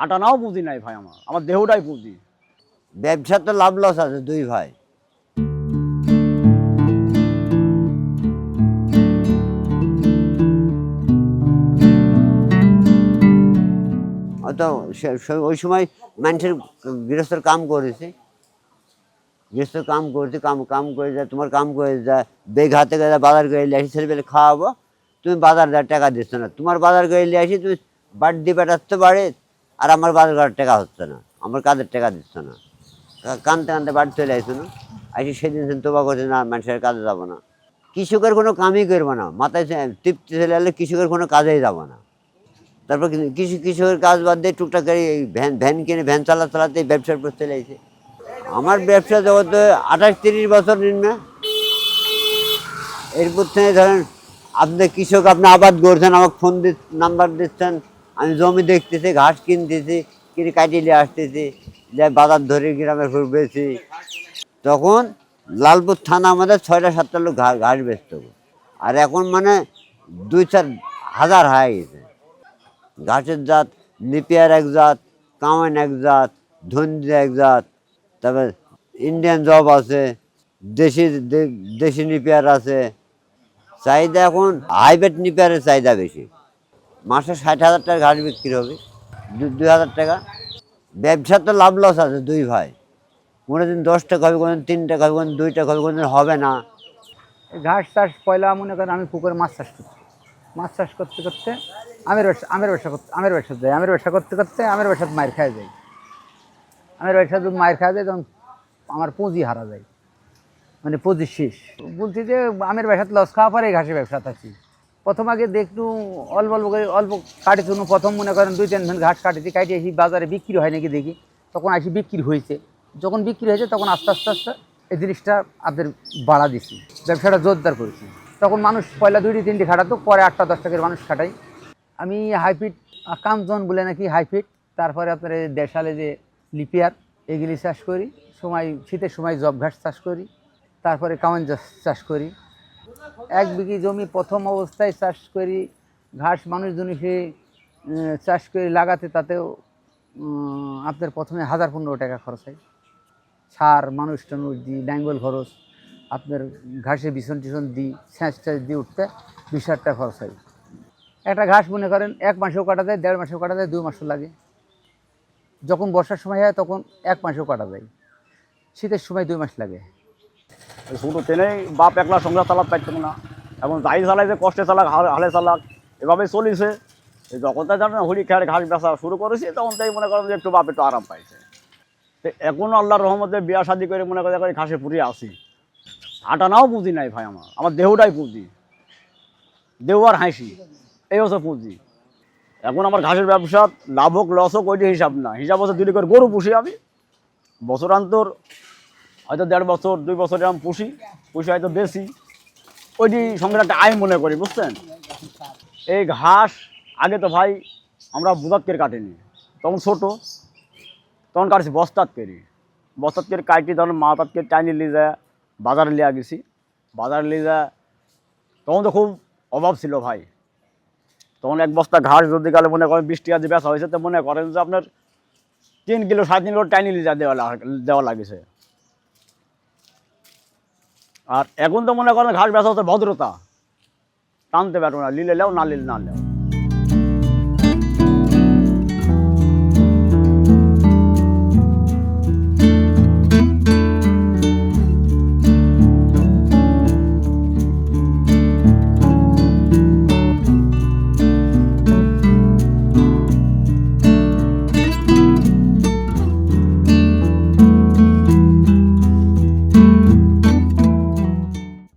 আটানাও পুঁজি নাই ভাই, আমার দেহটাই পুঁজি। ব্যবসা তো লাভ লস আছে দুই ভাই। হয়তো ওই সময় মানুষের গৃহস্থের কাম করেছি, গৃহস্থের কাম করেছি, কাম করে যায়, তোমার কাম করে যায়, বেগ হাতে গেলে বাজার করে নিয়ে আসি, ছেলেপেলে খাওয়াবো, তুমি বাজার দেওয়ার টাকা দিচ্ছ না, তোমার বাজার করে নিয়ে আসি, তুমি বাড়ি পাঠাচ্ছ বাড়ি, আর আমার বাজার করার টাকা হচ্ছে না, আমার কাজের টাকা দিচ্ছ না, কানতে কানতে বাড়ি চলে আসছো না, আসি সেদিন তোবা করছে না মানুষের কাজে যাবো না। কৃষকের কোনো কামই করবো না, মাথায় তৃপ্তি চলে এলে কৃষকের কোনো কাজেই যাবো না। তারপর কৃষকের কাজ বাদ দিয়ে টুকটাক করে এই ভ্যান কিনে ভ্যান চালাতে ব্যবসার প্রতি চলে এসেছে। আমার ব্যবসা জগতে 28-30 বছর নিম্নে। এরপর থেকে ধরেন আপনি কৃষক, আপনি আবাদ করছেন, আমাকে ফোন নাম্বার দিচ্ছেন, আমি জমি দেখতেছি, ঘাস কিনতেছি, কিনে কাটিয়ে নিয়ে আসতেছি, যে বাজার ধরে গ্রামের ফুল বেশি। তখন লালপুর থানা আমাদের 6টা-7টা লোক ঘাস বেচত, আর এখন মানে 2-4 হাজার হয়ে গেছে। ঘাসের জাত নিপিয়ার এক জাত, কামাইন এক জাত, ধন্দি এক জাত, তারপরে ইন্ডিয়ান জব আছে, দেশি নিপিয়ার আছে। চাহিদা এখন হাইব্রিড নিপিয়ারের চাহিদা বেশি। মাসে 60,000 টাকা ঘাস বিক্রি হবে, 2,000 টাকা। ব্যবসা তো লাভ লস আছে দুই ভাই। কোনোদিন 10 টাকা হবে, কোনোদিন 3 টাকা হবে, কোনোদিন 2 টাকা হবে, কোনোদিন হবে না। ঘাস চাষ পয়লা মনে করেন আমি পুকুরে মাছ চাষ করছি, মাছ চাষ করতে করতে আমের ব্যবসা যাই, আমের ব্যবসা করতে করতে আমের ব্যবসাতে মায়ের খাওয়া যায়, আমের ব্যবসা যদি মায়ের খাওয়া যায় তখন আমার পুঁজি হারা যায়, মানে পুঁজি শেষ। বলছি যে আমের ব্যবসাতে লস খাওয়া পরে ঘাসের ব্যবসা থাকি। প্রথম আগে দেখটু অল্প অল্প করে অল্প কাটেছি, প্রথম মনে করেন 2-3 ধান ঘাস কাটেছি, কাটিয়ে এসে বাজারে বিক্রি হয় নাকি দেখি, তখন আসি বিক্রি হয়েছে। যখন বিক্রি হয়েছে তখন আস্তে আস্তে আস্তে এই জিনিসটা আপনাদের বাড়া দিচ্ছি, ব্যবসাটা জোরদার করেছি। তখন মানুষ পয়লা 2-3টি খাটাতো, পরে 8-10 টাকার মানুষ খাটাই। আমি হাইব্রিড কাঞ্চন বলে নাকি হাইব্রিড, তারপরে আপনার দেশালে যে লিপিয়ার, এগুলি চাষ করি। শীতের সময় জব ঘাস চাষ করি, তারপরে কামান চাষ করি। 1 বিঘি জমি প্রথম অবস্থায় চাষ করি ঘাস, মানুষজন এসে চাষ করে লাগাতে, তাতেও আপনার প্রথমে 1,015 টাকা খরচ হয়। সার মানুষ টানুষ দিই, নাঙ্গল খরচ, আপনার ঘাসে বিছন টিছন দিই, স্যাঁচ ট্যাঁচ দিয়ে উঠতে 20,000 টাকা খরচ হয়। একটা ঘাস মনে করেন 1 মাসেও কাটা যায়, 1.5 মাসেও কাটা যায়, 2 মাসও লাগে। যখন বর্ষার সময় হয় তখন 1 মাসেও কাটা যায়, শীতের সময় 2 মাস লাগে। ছোটো ট্রেনেই বাপ একলা সংসার চালাতে পারতাম না, এখন যাই চালাই যে কষ্টে চালাক, হালে চালাক, এভাবেই চলিছে। যখন তাই জানেন হুড়ি খেয়ে ঘাস বেচা শুরু করেছি, তখন তাই মনে করেন যে একটু বাপ একটু আরাম পাইছে। তো এখনও আল্লাহর রহমতে বিয়া শাদি করে মনে করে ঘাসে পুড়িয়ে আসি। আটানাও পুঁজি নাই ভাই, আমার দেহটাই পুঁজি, দেহ আর হাসি, এই হচ্ছে পুঁজি। এখন আমার ঘাসের ব্যবসা লাভ হোক লস হোক ওইটি হিসাব না, হিসাব হচ্ছে 2 করে গরু পুষি আমি, বছরান্তর হয়তো 1.5 বছর 2 বছর এরকম পুষি হয়তো বেশি, ওইটি সঙ্গে একটা আয় মনে করি, বুঝছেন। এই ঘাস আগে তো ভাই আমরা বুধাত করে কাটিনি, তখন ছোটো, তখন কাটছি বস্তাত করে কাটি, তখন মাথাত করে টাইনি নিয়ে যায় বাজারে লিয়ে গেছি, বাজারে নিয়ে যায়। তখন তো খুব অভাব ছিল ভাই, তখন 1 বস্তা ঘাস যদি গেলে মনে করেন 20 টাকা দিয়ে বেচা হয়েছে, তো মনে করেন যে আপনার 3 কিলো 3.5 কিলো টাইনি লিয়ে দেওয়া লাগেছে। আর এখন তো মনে করেন ঘাস বেচা হচ্ছে ভদ্রতা, টানতে পারবো না, লিলে লেও না লিলে না লেও।